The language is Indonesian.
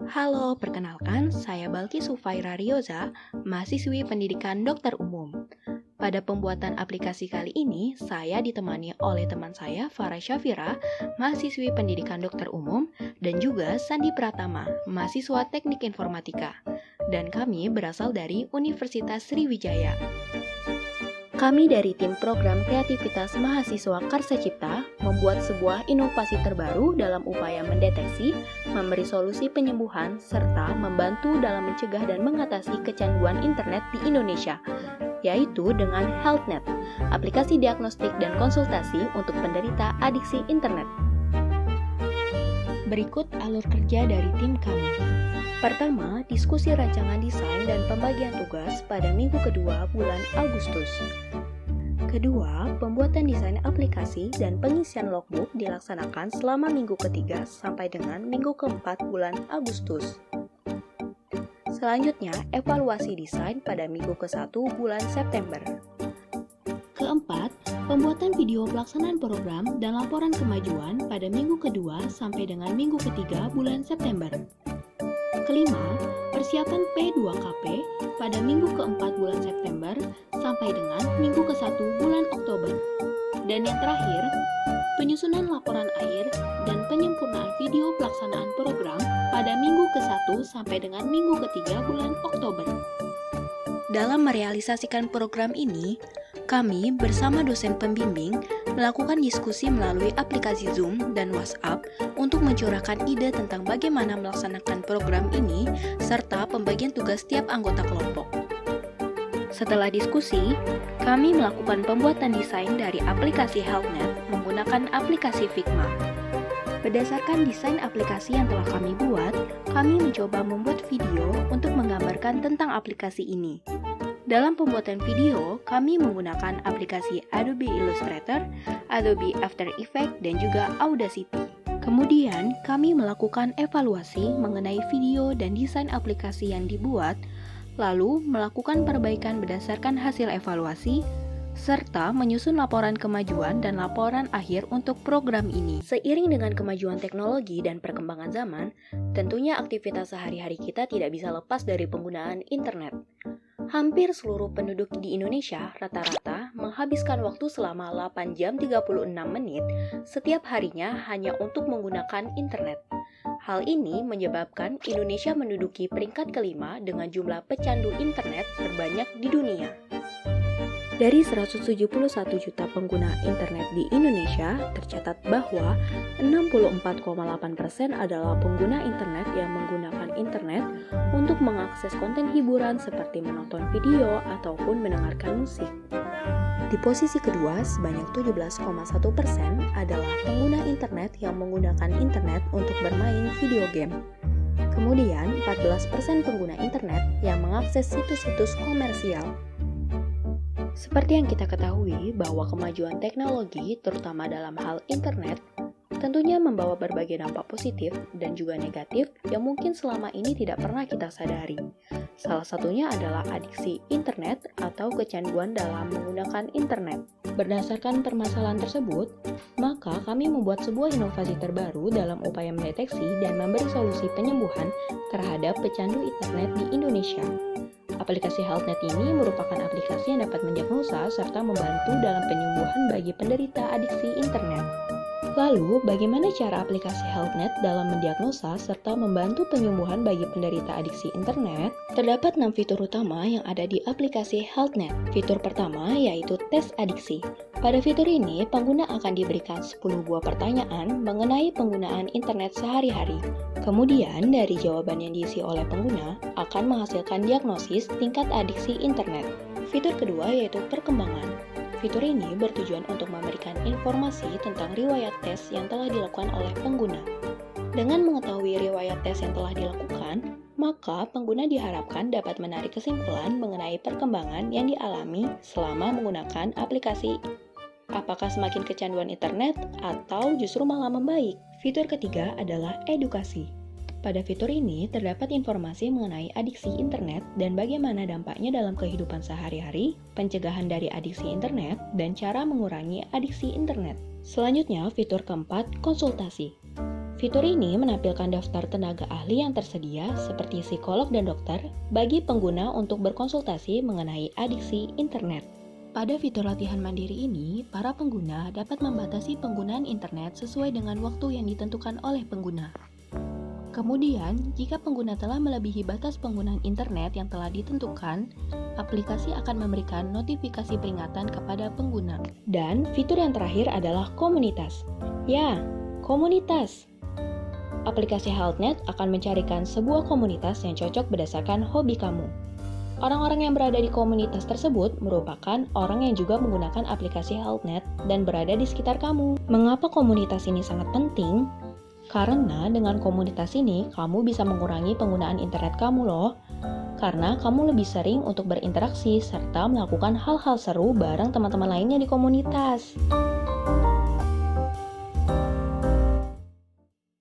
Halo, perkenalkan, saya Balki Sufaira Rioza, mahasiswi pendidikan dokter umum. Pada pembuatan aplikasi kali ini, saya ditemani oleh teman saya, Farah Syafira, mahasiswi pendidikan dokter umum, dan juga Sandi Pratama, mahasiswa teknik informatika. Dan kami berasal dari Universitas Sriwijaya. Kami dari tim program kreativitas mahasiswa Karsa Cipta membuat sebuah inovasi terbaru dalam upaya mendeteksi, memberi solusi penyembuhan, serta membantu dalam mencegah dan mengatasi kecanduan internet di Indonesia, yaitu dengan HealthNet, aplikasi diagnostik dan konsultasi untuk penderita adiksi internet. Berikut alur kerja dari tim kami. Pertama, diskusi rancangan desain dan pembagian tugas pada minggu kedua bulan Agustus. Kedua, pembuatan desain aplikasi dan pengisian logbook dilaksanakan selama minggu ketiga sampai dengan minggu keempat bulan Agustus. Selanjutnya, evaluasi desain pada minggu ke-1 bulan September. Keempat, pembuatan video pelaksanaan program dan laporan kemajuan pada minggu kedua sampai dengan minggu ketiga bulan September. Kelima, persiapan P2KP pada minggu keempat bulan September sampai dengan minggu ke-1 bulan Oktober. Dan yang terakhir, penyusunan laporan akhir dan penyempurnaan video pelaksanaan program pada minggu ke-1 sampai dengan minggu ketiga bulan Oktober. Dalam merealisasikan program ini, kami bersama dosen pembimbing melakukan diskusi melalui aplikasi Zoom dan WhatsApp untuk mencurahkan ide tentang bagaimana melaksanakan program ini serta pembagian tugas setiap anggota kelompok. Setelah diskusi, kami melakukan pembuatan desain dari aplikasi HealthNet menggunakan aplikasi Figma. Berdasarkan desain aplikasi yang telah kami buat, kami mencoba membuat video untuk menggambarkan tentang aplikasi ini. Dalam pembuatan video, kami menggunakan aplikasi Adobe Illustrator, Adobe After Effects, dan juga Audacity. Kemudian, kami melakukan evaluasi mengenai video dan desain aplikasi yang dibuat, lalu melakukan perbaikan berdasarkan hasil evaluasi, serta menyusun laporan kemajuan dan laporan akhir untuk program ini. Seiring dengan kemajuan teknologi dan perkembangan zaman, tentunya aktivitas sehari-hari kita tidak bisa lepas dari penggunaan internet. Hampir seluruh penduduk di Indonesia rata-rata menghabiskan waktu selama 8 jam 36 menit setiap harinya hanya untuk menggunakan internet. Hal ini menyebabkan Indonesia menduduki peringkat kelima dengan jumlah pecandu internet terbanyak di dunia. Dari 171 juta pengguna internet di Indonesia, tercatat bahwa 64,8% adalah pengguna internet yang menggunakan internet untuk mengakses konten hiburan seperti menonton video ataupun mendengarkan musik. Di posisi kedua, sebanyak 17,1% adalah pengguna internet yang menggunakan internet untuk bermain video game. Kemudian, 14% pengguna internet yang mengakses situs-situs komersial. Seperti yang kita ketahui bahwa kemajuan teknologi, terutama dalam hal internet, tentunya membawa berbagai dampak positif dan juga negatif yang mungkin selama ini tidak pernah kita sadari. Salah satunya adalah adiksi internet atau kecanduan dalam menggunakan internet. Berdasarkan permasalahan tersebut, maka kami membuat sebuah inovasi terbaru dalam upaya mendeteksi dan memberi solusi penyembuhan terhadap pecandu internet di Indonesia. Aplikasi HealthNet ini merupakan aplikasi yang dapat mendiagnosa serta membantu dalam penyembuhan bagi penderita adiksi internet. Lalu, bagaimana cara aplikasi HealthNet dalam mendiagnosa serta membantu penyembuhan bagi penderita adiksi internet? Terdapat 6 fitur utama yang ada di aplikasi HealthNet. Fitur pertama yaitu tes adiksi. Pada fitur ini, pengguna akan diberikan 10 buah pertanyaan mengenai penggunaan internet sehari-hari. Kemudian, dari jawaban yang diisi oleh pengguna akan menghasilkan diagnosis tingkat adiksi internet. Fitur kedua yaitu perkembangan. Fitur ini bertujuan untuk memberikan informasi tentang riwayat tes yang telah dilakukan oleh pengguna. Dengan mengetahui riwayat tes yang telah dilakukan, maka pengguna diharapkan dapat menarik kesimpulan mengenai perkembangan yang dialami selama menggunakan aplikasi. Apakah semakin kecanduan internet atau justru malah membaik? Fitur ketiga adalah edukasi. Pada fitur ini terdapat informasi mengenai adiksi internet dan bagaimana dampaknya dalam kehidupan sehari-hari, pencegahan dari adiksi internet, dan cara mengurangi adiksi internet. Selanjutnya, fitur keempat, konsultasi. Fitur ini menampilkan daftar tenaga ahli yang tersedia seperti psikolog dan dokter bagi pengguna untuk berkonsultasi mengenai adiksi internet. Pada fitur latihan mandiri ini, para pengguna dapat membatasi penggunaan internet sesuai dengan waktu yang ditentukan oleh pengguna. Kemudian, jika pengguna telah melebihi batas penggunaan internet yang telah ditentukan, aplikasi akan memberikan notifikasi peringatan kepada pengguna. Dan fitur yang terakhir adalah komunitas. Ya, komunitas. Aplikasi HealthNet akan mencarikan sebuah komunitas yang cocok berdasarkan hobi kamu. Orang-orang yang berada di komunitas tersebut merupakan orang yang juga menggunakan aplikasi HealthNet dan berada di sekitar kamu. Mengapa komunitas ini sangat penting? Karena dengan komunitas ini, kamu bisa mengurangi penggunaan internet kamu loh. Karena kamu lebih sering untuk berinteraksi serta melakukan hal-hal seru bareng teman-teman lainnya di komunitas.